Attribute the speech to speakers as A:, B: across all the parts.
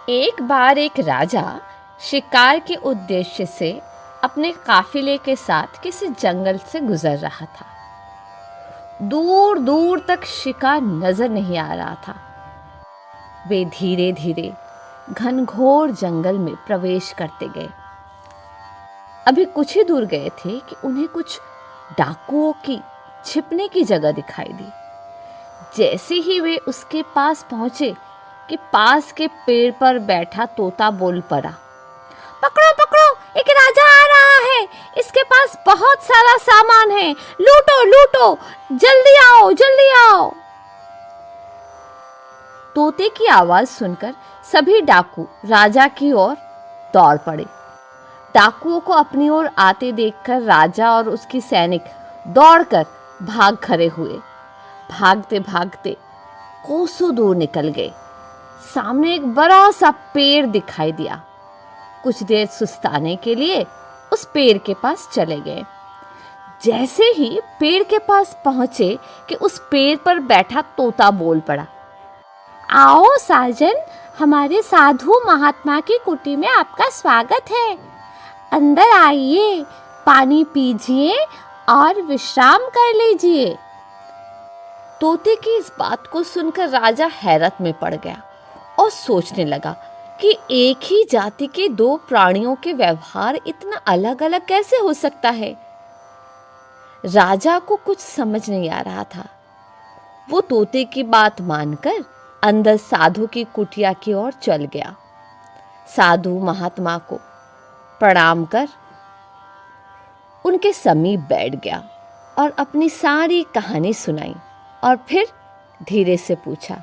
A: एक बार एक राजा शिकार के उद्देश्य से अपने काफिले के साथ किसी जंगल से गुजर रहा था। दूर दूर तक शिकार नजर नहीं आ रहा था। वे धीरे धीरे घनघोर जंगल में प्रवेश करते गए। अभी कुछ ही दूर गए थे कि उन्हें कुछ डाकुओं की छिपने की जगह दिखाई दी। जैसे ही वे उसके पास पहुंचे कि पास के पेड़ पर बैठा तोता बोल पड़ा, पकड़ो पकड़ो, एक राजा आ रहा है, इसके पास बहुत सारा सामान है, लूटो लूटो, जल्दी आओ जल्दी आओ। तोते की आवाज सुनकर सभी डाकू राजा की ओर दौड़ पड़े। डाकुओं को अपनी ओर आते देखकर राजा और उसकी सैनिक दौड़कर भाग खड़े हुए। भागते भागते कोसों दूर निकल गए। सामने एक बड़ा सा पेड़ दिखाई दिया। कुछ देर सुस्ताने के लिए उस पेड़ के पास चले गए। जैसे ही पेड़ के पास पहुंचे कि उस पेड़ पर बैठा तोता बोल पड़ा, आओ साजन, हमारे साधु महात्मा की कुटी में आपका स्वागत है। अंदर आइए, पानी पीजिए और विश्राम कर लीजिए। तोते की इस बात को सुनकर राजा हैरत में पड़ गया और सोचने लगा कि एक ही जाति के दो प्राणियों के व्यवहार इतना अलग अलग कैसे हो सकता है। राजा को कुछ समझ नहीं आ रहा था। वो तोते की बात मानकर अंदर साधु की कुटिया की ओर चल गया। साधु महात्मा को प्रणाम कर उनके समीप बैठ गया और अपनी सारी कहानी सुनाई और फिर धीरे से पूछा,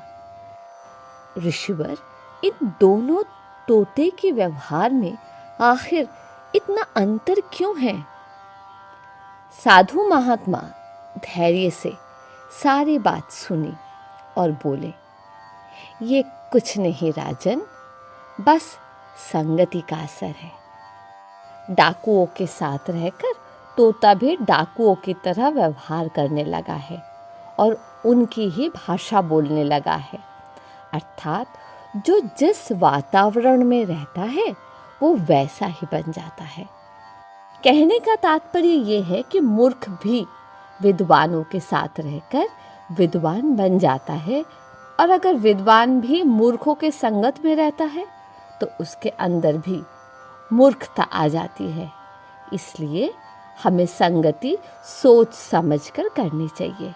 A: ऋषिवर, इन दोनों तोते के व्यवहार में आखिर इतना अंतर क्यों है? साधु महात्मा धैर्य से सारी बात सुनी और बोले, ये कुछ नहीं राजन, बस संगति का असर है। डाकुओं के साथ रहकर तोता भी डाकुओं की तरह व्यवहार करने लगा है और उनकी ही भाषा बोलने लगा है। अर्थात जो जिस वातावरण में रहता है वो वैसा ही बन जाता है। कहने का तात्पर्य ये है कि मूर्ख भी विद्वानों के साथ रहकर विद्वान बन जाता है, और अगर विद्वान भी मूर्खों के संगत में रहता है तो उसके अंदर भी मूर्खता आ जाती है। इसलिए हमें संगति सोच समझकर करनी चाहिए।